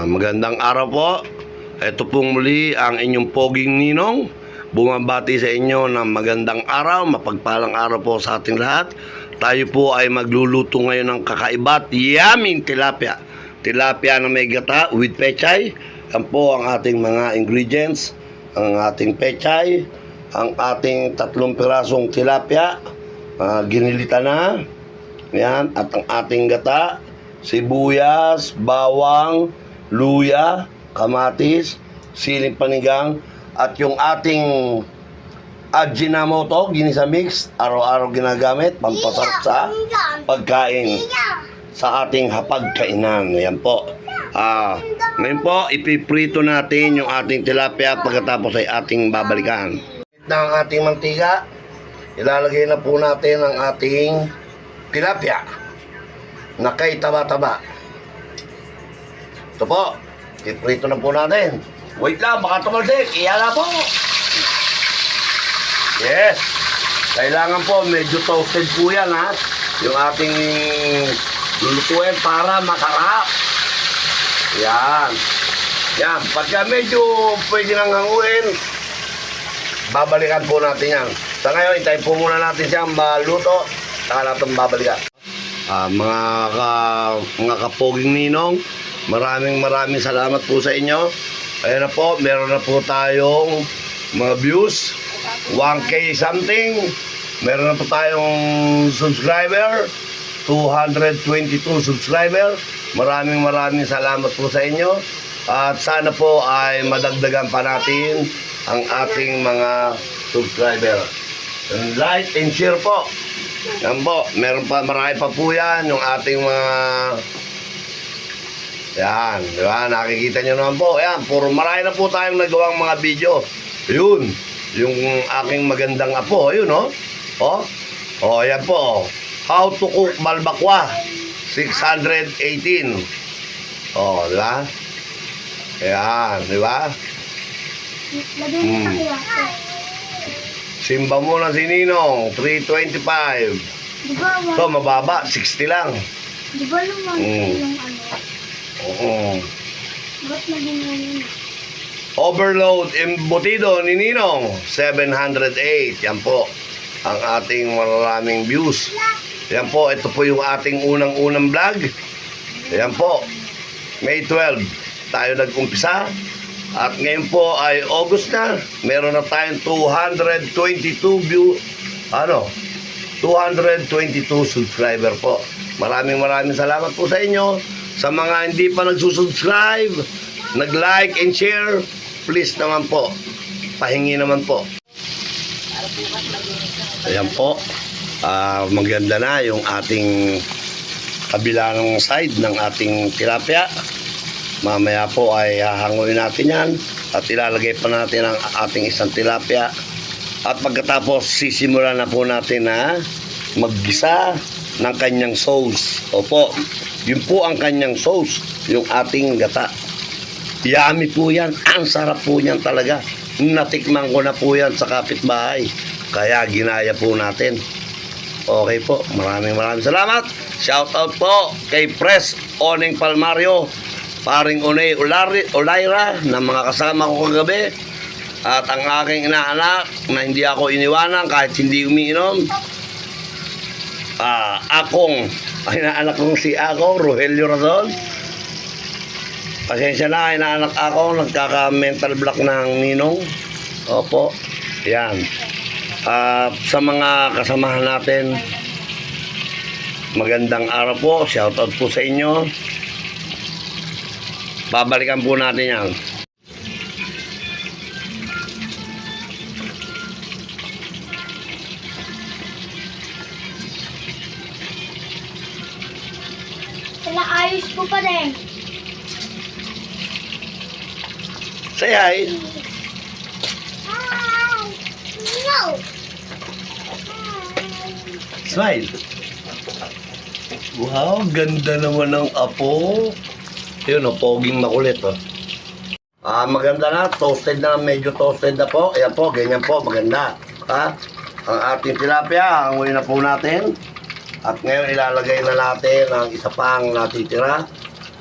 Magandang araw po. Ito pong muli ang inyong poging ninong. Bumabati sa inyo ng magandang araw, mapagpalang araw po sa ating lahat. Tayo po ay magluluto ngayon ng kakaiba at yummy tilapia. Tilapia na may gata with pechay. Yan po ang ating mga ingredients. Ang ating pechay, ang ating 3 pirasong tilapia, ginilita na. Yan, at ang ating gata, sibuyas, bawang, luya, kamatis, siling panigang, at yung ating Ajinomoto, ginisa mix, araw-araw ginagamit, pampasarap sa pagkain sa ating hapagkainan. Yan po. Ngayon po, ipiprito natin yung ating tilapia pagkatapos ay ating babalikan. Na ang ating mantika, ilalagay na po natin ang ating tilapia na kay taba-taba. Ito po, iprito na po natin. Wait lang, baka tumalsik. Iyala po. Yes. Kailangan po, medyo toasted po yan, ha. Yung ating lulutuin para makarap. Yan. Yan. Pagka medyo pwede nang hanguin, babalikan po natin yan. Sa ngayon, itay po muna natin siyang maluto. Saka natin babalikan. Mga kapoging ninong, maraming salamat po sa inyo. Ayan na po, meron na po tayong mga views, 1K something. Meron na po tayong subscriber, 222 subscriber. Maraming salamat po sa inyo. At sana po ay madagdagan pa natin ang ating mga subscriber. And like and share po. Yan po, meron pa, marami pa po yan, yung ating mga, yan, di ba, nakikita nyo naman po, yan, puro marami na po tayong nagawang mga video. Yun, yung aking magandang apo, yun, yan po, how to cook balbakwa, 618. Di ba? Yan, di ba? Simba mo na si Ninong, 325. Diba, So, mababa, 60 lang. di ba lumang yung ano? Oo. Ba't naging ano? Overload embutido ni Ninong, 708. Yan po, ang ating maraming views. Yan po, ito po yung ating unang vlog. Yan po, May 12, tayo nag-umpisa. At ngayon po ay August na. Meron na tayong 222 subscriber po. Maraming salamat po sa inyo. Sa mga hindi pa nagsusubscribe, nag-like and share, please naman po, pahingi naman po. Ayan po. Maganda na yung ating kabilang side ng ating tilapia. Mamaya po ay hahanguin natin yan at ilalagay pa natin ang ating isang tilapia. At pagkatapos sisimulan na po natin na maggisa ng kanyang sauce. Opo, yun po ang kanyang sauce, yung ating gata. Yummy po yan, ang sarap po yan talaga. Natikman ko na po yan sa kapitbahay, kaya ginaya po natin. Okay po, maraming salamat. Shout out po kay Pres Oning Palmario, paring Unay Olaira na mga kasama ko kagabi, at ang aking inaanak na hindi ako iniwanan kahit hindi umiinom, akong inaanak kong si Rogelio Razon. Pasensya na, inaanak ako, nagkaka-mental block ng ninong. Opo, yan. Sa mga kasamahan natin, magandang araw po, shout out po sa inyo. Babalikan po natin yan. Ayos ko pa din. Say hi. No! Smile. Wow, ganda naman ng apo. Yun, poging makulit, maganda na, toasted na, medyo toasted na po. Ayan po, ganyan po, maganda. Ang ating tilapia, hanguin na po natin. At ngayon ilalagay na natin ang isa pang natitira.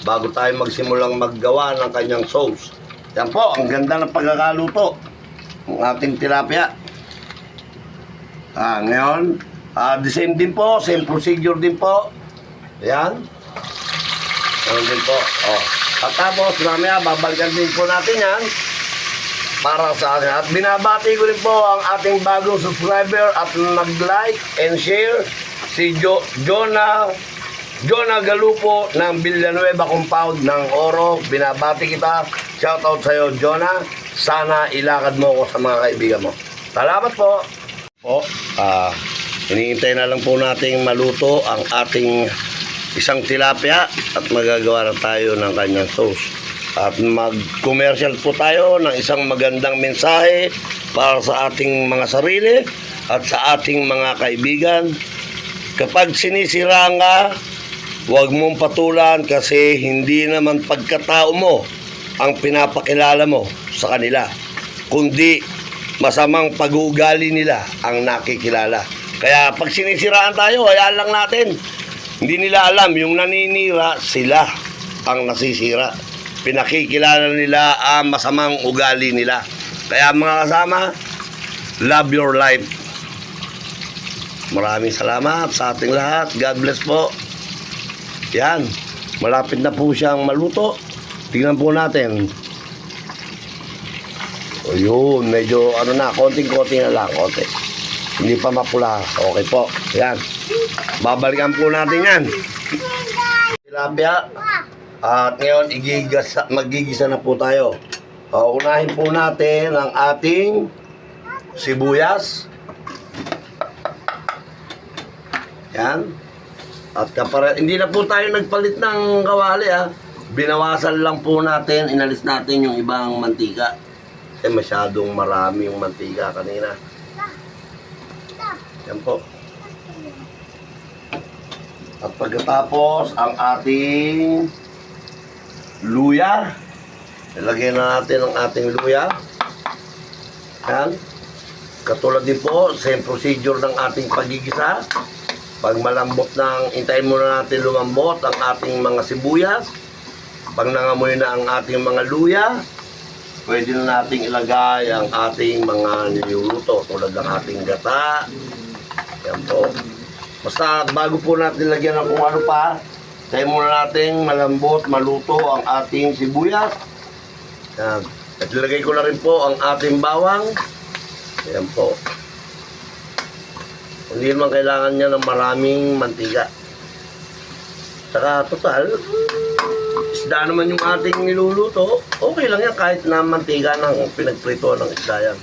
bago tayo magsimulang maggawa ng kanyang sauce. Yan po, ang ganda ng pagkakaluto ng ating tilapia. Ngayon, the same din po, same procedure din po. Yan. Ganun din po. At tapos, mamaya, babalikan din po natin yan para sa atin. At binabati ko rin po ang ating bagong subscriber at nag-like and share, si Jonah Galupo ng Villanueva Compound ng Oro. Binabati kita. Shoutout sa iyo, Jonah. Sana ilakad mo ko sa mga kaibigan mo. Salamat po. Hinihintay na lang po nating maluto ang ating isang tilapia at magagawa na tayo ng kanyang sauce. At mag-commercial po tayo ng isang magandang mensahe para sa ating mga sarili at sa ating mga kaibigan. Kapag sinisira ka, huwag mong patulan kasi hindi naman pagkatao mo ang pinapakilala mo sa kanila, kundi masamang pag-uugali nila ang nakikilala. Kaya pag sinisiraan tayo, hayaan lang natin. Hindi nila alam, yung naninira, sila ang nasisira. Pinakikilala nila ang masamang ugali nila. Kaya mga kasama, love your life. Maraming salamat sa ating lahat. God bless po. Yan, malapit na po siyang maluto. Tingnan po natin. O yun, medyo konting-konting na lang, konti. Hindi pa mapula. Okay po. Yan. Babalikan po natin yan. Tilapia. At ngayon, magigisa na po tayo. Unahin po natin ang ating sibuyas. Yan. At hindi na po tayo nagpalit ng kawali Binawasan lang po natin, inalis natin yung ibang mantika. Masyadong marami yung mantika kanina. Yan po. At pagkatapos, ang ating luya. Ilagay na natin ang ating luya. Yan. Katulad din po, same procedure ng ating pagigisa. Pag malambot hintayin muna natin lumambot ang ating mga sibuyas. Pag nangamoy na ang ating mga luya, pwede na nating ilagay ang ating mga niluluto tulad ng ating gata. Yan po. Basta bago po natin lagyan ng kung ano pa, tayo muna natin malambot, maluto ang ating sibuyas. Yan. At ilagay ko na rin po ang ating bawang. Yan po. Hindi naman kailangan niya ng maraming mantika. Saka total, isda naman yung ating niluluto. Okay lang yan kahit na mantika ng pinagprito ng isda yan.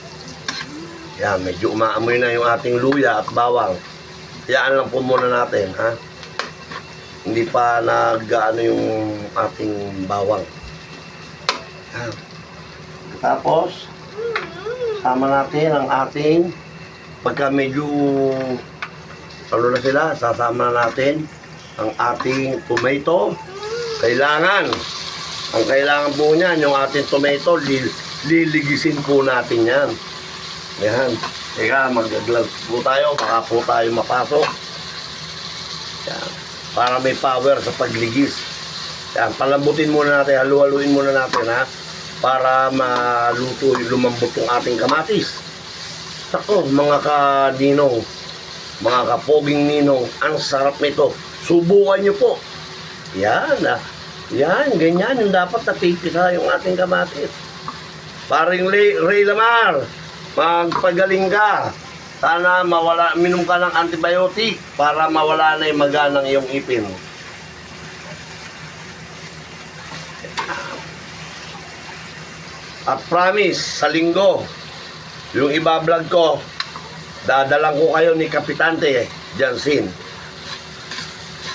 Yan, medyo umaamoy na yung ating luya at bawang. Hayaan lang po muna natin, Hindi pa nag-ano yung ating bawang. Yan. Tapos, sama natin ang ating, pagka medyo, na sila, sasama natin ang ating tomato. Ang kailangan po niyan, yung ating tomato, liligisin po natin yan. Yan. Teka, mag-gloves po tayo, baka po tayo mapasok. Yan. Para may power sa pagligis. Yan, palambutin muna natin, halu-haluin muna natin, para maluto, lumambot yung ating kamatis. Sako, mga kaninong, mga kapoging ninong, ang sarap nito. Subukan nyo po. Yan, yan, ganyan yung dapat napipisa yung ating kamatis. Paring Ray Lamar, magpagaling ka. Sana minom ka ng antibiotic para mawala na yung maga ng iyong ipin. At promise, sa linggo, yung iba-vlog ko, dadalang ko kayo ni Kapitante Jansin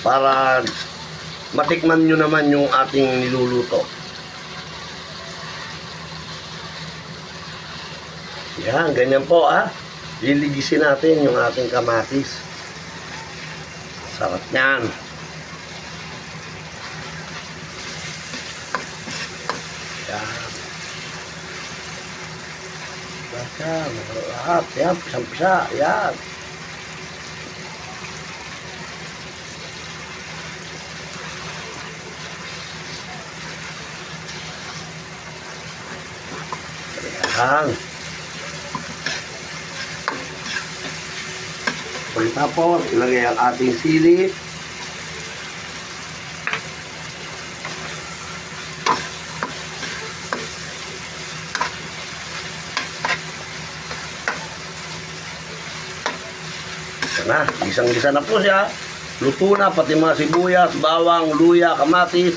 para matikman nyo naman yung ating niluluto. Yan, ganyan po liligisin natin yung ating kamatis. Sarap niyan. Yan. Yan, lahat. Yan, pisang-pisa. Yan. Yan. Pagkatapos, ilagay ang ating sili. Yan na, gisang-gisa na po siya. Luto na, pati mga sibuyas, bawang, luya, kamatis.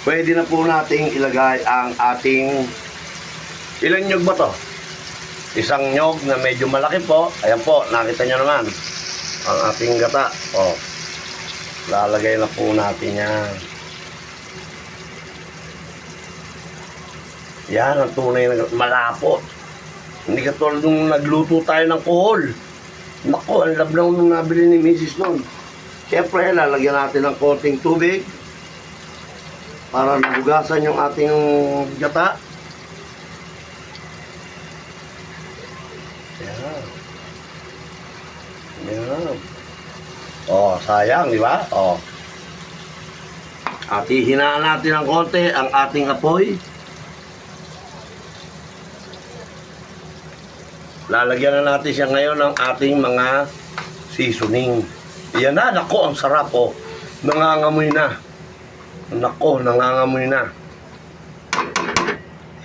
Pwede na po nating ilagay ang ating... Ilan nyog ba to? Isang nyog na medyo malaki po. Ayan po, nakita nyo naman. Ang ating gata. O, lalagay na po natin yan. Yan, ang tunay na malapot. Hindi katulad nung nagluto tayo ng kuhol. Naku, ang labnaw nung nabili ni Mrs. noon. Siyempre, lalagyan natin ng konting tubig para nabugasan yung ating gata. Yan. Yan. Oh, sayang, di ba? Oh. At hihinaan natin ng konti ang ating apoy. Lalagyan na natin siya ngayon ng ating mga seasoning. Yan na, nako, ang sarap oh. Nangangamoy na. Nako, nangangamoy na.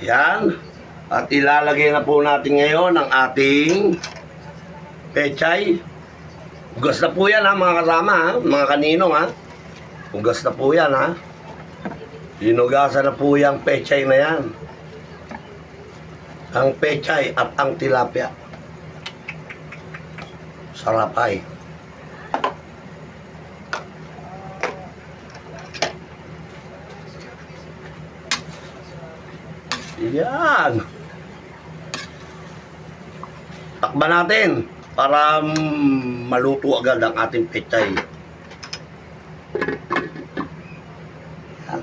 Yan. At ilalagay na po natin ngayon ang ating pechay. Ugas na po yan ha, mga kasama ha, mga kaninong ha. Ugas na po yan ha. Inugasan na po yung pechay na yan. Ang pechay at ang tilapia. Sarap ay. Yan. Takban natin para maluto agad ang ating pechay. Yan.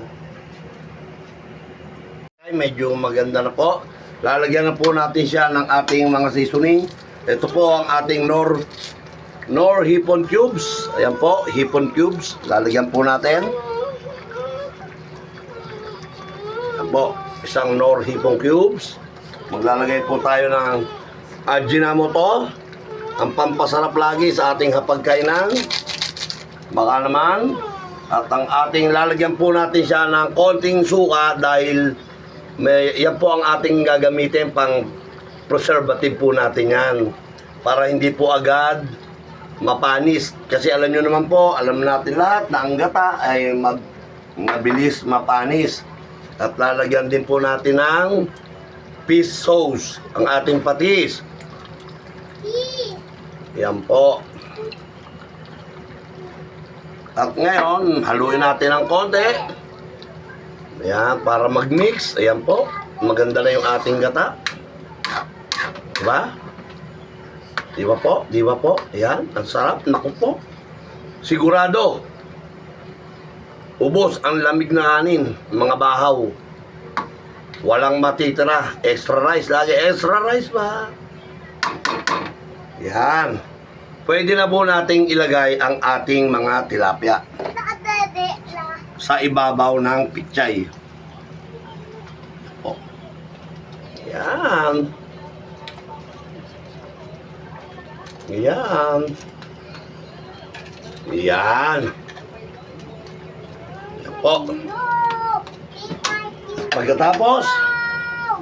Ay, medyo maganda na po. Lalagyan na po natin siya ng ating mga seasoning. Ito po ang ating Nor hipon cubes. Ayan po, hipon cubes. Lalagyan po natin. Ayan po, isang Nor hipon cubes. Maglalagay po tayo ng Ajinomoto. Ang pampasarap lagi sa ating hapagkainan. Baka naman. At ang ating lalagyan po natin siya ng konting suka dahil yan po ang ating gagamitin pang preservative po natin yan. Para hindi po agad mapanis. Kasi alam nyo naman po, alam natin lahat na ang gata ay mabilis mapanis. At lalagyan din po natin ng fish sauce, ang ating patis. Yan po. At ngayon, haluin natin ng konti. Ayan, para mag-mix. Ayan po. Maganda na yung ating gata. Diba? Diba po? Diba po? Ayan, ang sarap. Naku po. Sigurado. Ubos ang lamig na kanin. Mga bahaw. Walang matitira. Extra rice. Lagi extra rice ba? Ayan. Pwede na po nating ilagay ang ating mga tilapia sa ibabaw ng pichay. Oh. Yan. Yan. Yan. Yan po. Pagkatapos,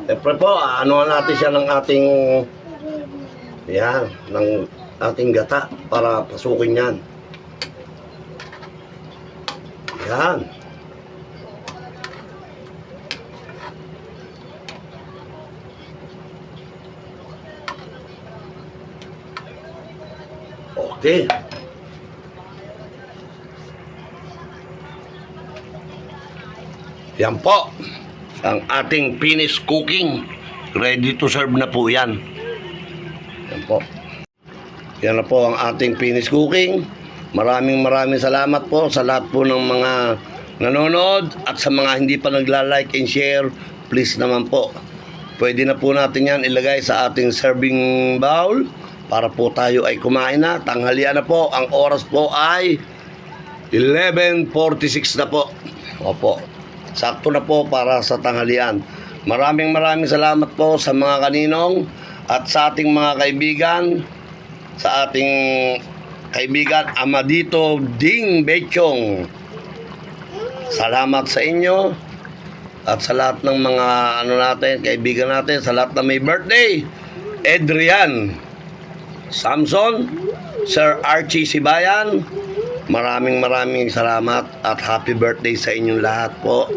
siyempre po, ano natin siya ng ating yan, ng ating gata para pasukin yan. Yan. Okay. Yan po. Ang ating finished cooking. Ready to serve na po yan. Yan po. Yan na po ang ating finished cooking. Maraming salamat po sa lahat po ng mga nanonood at sa mga hindi pa nagla-like and share, please naman po. Pwede na po natin yan ilagay sa ating serving bowl para po tayo ay kumain na. Tanghalian na po. Ang oras po ay 11:46 na po. Opo. Sakto na po para sa tanghalian. Maraming salamat po sa mga kaninong at sa ating mga kaibigan, sa ating kaibigan Amadito Ding Bechong. Salamat sa inyo at sa lahat ng mga kaibigan natin, sa lahat na may birthday. Adrian Samson, Sir Archie Sibayan, maraming salamat at happy birthday sa inyong lahat po.